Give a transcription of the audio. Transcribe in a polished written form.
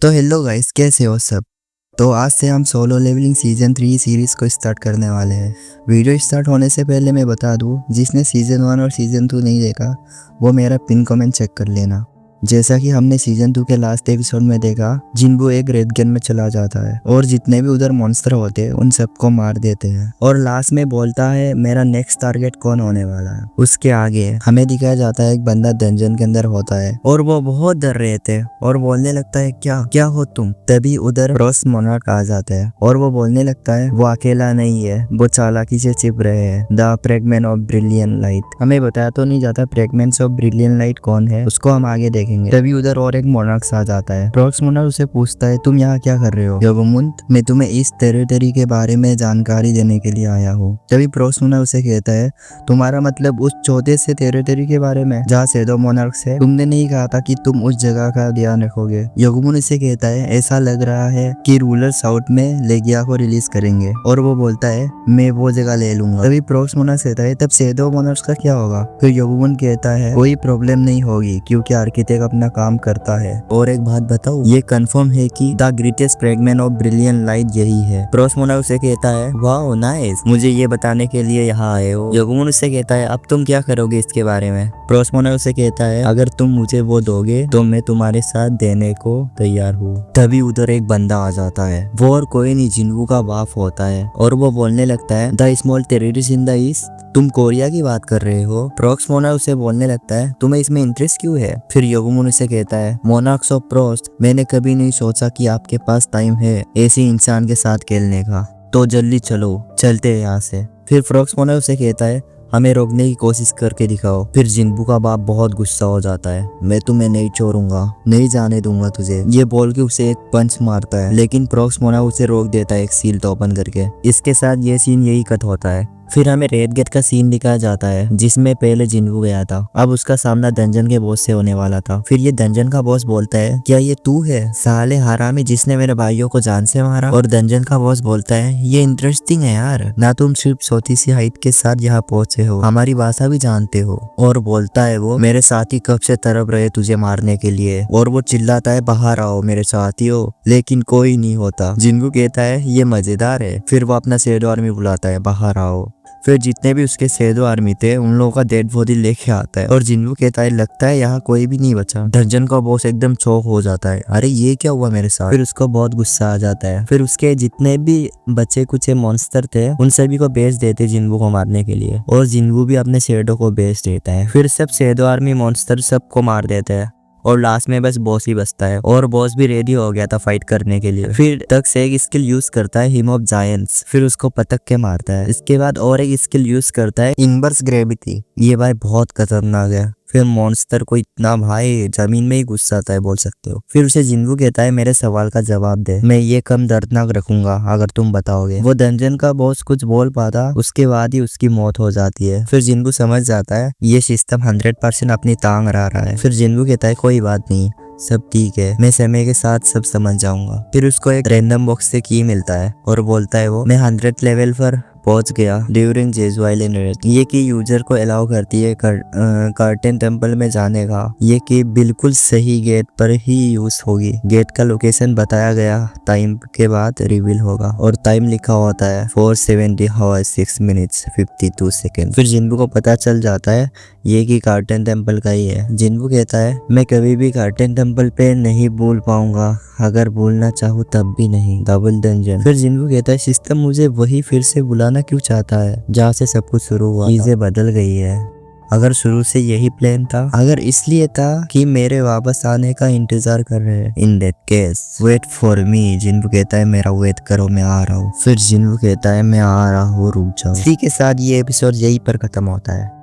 तो hello guys, कैसे हो सब। तो आज से हम सोलो लेवलिंग सीजन 3 सीरीज को स्टार्ट करने वाले हैं। वीडियो स्टार्ट होने से पहले मैं बता दूं, जिसने सीजन 1 और सीजन 2 नहीं देखा वो मेरा पिन कमेंट चेक कर लेना। जैसा कि हमने सीजन 2 के लास्ट एपिसोड में देखा, जिन्बू एक रेड गन में चला जाता है और जितने भी उधर मॉन्स्टर होते हैं उन सबको मार देते हैं और लास्ट में बोलता है मेरा नेक्स्ट टारगेट कौन होने वाला है। उसके आगे हमें दिखाया जाता है एक बंदा डंजन के अंदर होता है और वो बहुत डर रहे थे और बोलने लगता है क्या हो तुम। तभी उधर फ्रॉस्ट मोनार्क आ जाता है और वो बोलने लगता है वो अकेला नहीं है, वो चालाकी से छिप रहे हैं, the fragment of brilliant light. हमें बताया तो नहीं जाता फ्रेगमेंट्स ऑफ ब्रिलियंट लाइट कौन है, उसको हम आगे देखेंगे। तभी उधर और एक मोनार्क आ जाता है। फ्रॉस्ट मोनार्क उसे पूछता है तुम यहाँ क्या कर रहे हो। यगमुंड, मैं तुम्हें इस टेरिटरी के बारे में जानकारी देने के लिए आया हूँ। तभी फ्रॉस्ट मोनार्क उसे कहता है तुम्हारा मतलब उस छोटे से टेरिटरी के बारे में जहाँ शैडो मोनार्क है। तुमने नहीं कहा था कि तुम उस जगह का ध्यान रखोगे। यगमुंड इसे कहता है ऐसा लग रहा है कि रूलर साउथ में लेगिया को रिलीज करेंगे और वो बोलता है मैं वो जगह ले लूंगा। तभी फ्रॉस्ट मोनार्क कहता है तब शैडो मोनार्क का क्या होगा। फिर यगमुंड कहता है कोई प्रॉब्लम नहीं होगी क्योंकि आर्किटेक्ट अपना काम करता है। और एक बात बताऊं, ये कंफर्म है कि the greatest fragment of brilliant light यही है। फ्रॉस्ट मोनार्क उसे कहता है वाओ नाइस, मुझे ये बताने के लिए यहाँ आए हो। यगमुंड उससे कहता है अब तुम क्या करोगे इसके बारे में। फ्रॉस्ट मोनार्क उसे कहता है अगर तुम मुझे वो दोगे तो मैं तुम्हारे साथ देने को तैयार हूँ। तभी उधर एक बंदा आ जाता है, वो और कोई नहीं जिन्बू का बाप होता है और वो बोलने लगता है the small territories in the east, तुम कोरिया की बात कर रहे हो। फ्रॉस्ट मोनार्क उसे बोलने लगता है तुम्हें इसमें इंटरेस्ट क्यों है। फिर यगमुंड उसे कहता है मोनार्क्स ऑफ फ्रॉस्ट, मैंने कभी नहीं सोचा कि आपके पास टाइम है ऐसे इंसान के साथ खेलने का, तो जल्दी चलो चलते हैं यहाँ से। फिर फ्रॉस्ट मोनार्क उसे कहता है हमें रोकने की कोशिश करके दिखाओ। फिर जिन्बू का बाप बहुत गुस्सा हो जाता है, मैं तुम्हें नहीं छोड़ूंगा, नहीं जाने दूंगा तुझे, ये बोल के उसे एक पंच मारता है। लेकिन फ्रॉस्ट मोनार्क उसे रोक देता है एक सील ओपन करके। इसके साथ ये सीन यही कट होता है। फिर हमें रेड गेट का सीन दिखाया जाता है जिसमें पहले जिन्बू गया था, अब उसका सामना डंजन के बॉस से होने वाला था। फिर ये डंजन का बॉस बोलता है क्या ये तू है साले हरामी जिसने मेरे भाइयों को जान से मारा। और डंजन का बॉस बोलता है ये इंटरेस्टिंग है यार, ना तुम सिर्फ छोटी सी हाइट के साथ यहाँ पहुंचे हो, हमारी भाषा भी जानते हो। और बोलता है वो मेरे साथी कब से तड़प रहे तुझे मारने के लिए। और वो चिल्लाता है बाहर आओ मेरे साथियों, लेकिन कोई नहीं होता। जिन्बू कहता है ये मजेदार है। फिर वो अपना शैडो आर्मी बुलाता है बाहर आओ। फिर जितने भी उसके शैडो आर्मी थे उन लोगों का डेड बॉडी लेके आता है और जिन्बू कहता है लगता है यहाँ कोई भी नहीं बचा। डंजन का बॉस एकदम चौक हो जाता है, अरे ये क्या हुआ मेरे साथ। फिर उसको बहुत गुस्सा आ जाता है। फिर उसके जितने भी बचे कुछ मॉन्स्टर थे उन सभी को बेच देते जिन्बू को मारने के लिए और जिन्बू भी अपने शैडो को बेच देता है। फिर सब शैडो आर्मी मॉन्स्टर सबको मार देते हैं और लास्ट में बस बॉस ही बचता है और बॉस भी रेडी हो गया था फाइट करने के लिए। फिर तक्स एक स्किल यूज करता है हिम ऑफ जायंट्स, फिर उसको पटक के मारता है। इसके बाद और एक स्किल यूज करता है इनवर्स ग्रेविटी, ये भाई बहुत खतरनाक है। फिर मॉन्स्टर को इतना भाई जमीन में ही घुस जाता है बोल सकते हो। फिर उसे जिन्बू कहता है मेरे सवाल का जवाब दे, मैं ये कम दर्दनाक रखूंगा अगर तुम बताओगे। वो डंजन का बॉस कुछ बोल पाता, उसके बाद ही उसकी मौत हो जाती है। फिर जिन्बू समझ जाता है ये सिस्टम 100% अपनी टांग रहा है। फिर जिन्बू कहता है कोई बात नहीं, सब ठीक है, मैं समय के साथ सब समझ जाऊंगा। फिर उसको एक रैंडम बॉक्स से की मिलता है और बोलता है वो मैं 100 लेवल पर पहुंच गया ड्यूरिंग जेजू आइलैंड रेड। ये की यूजर को अलाउ करती है कर्टेन टेम्पल में जाने का। ये की बिल्कुल सही गेट पर ही यूज होगी। गेट का लोकेशन बताया गया टाइम के बाद रिवील होगा और टाइम लिखा होता है 470 hours 6 minutes 52 seconds। फिर जिन्बू को पता चल जाता है ये की कर्टेन टेम्पल का ही है। जिन्बू कहता है मैं कभी भी कर्टेन टेम्पल पे नहीं भूल पाऊंगा, अगर भूलना चाहूँ तब भी नहीं। Double dungeon. फिर जिन्बू कहता है सिस्टम मुझे वही फिर से बुलाना क्यों चाहता है जहाँ से सब कुछ शुरू हुआ। चीजें बदल गई है, अगर शुरू से यही प्लान था, अगर इसलिए था कि मेरे वापस आने का इंतजार कर रहे हैं, in that case wait for me. जिन्बू कहता है मेरा वेट करो मैं आ रहा हूँ। फिर जिन्बू कहता है मैं आ रहा हूँ रुक जाओ। इसी के साथ ये एपिसोड यहीं पर खत्म होता है।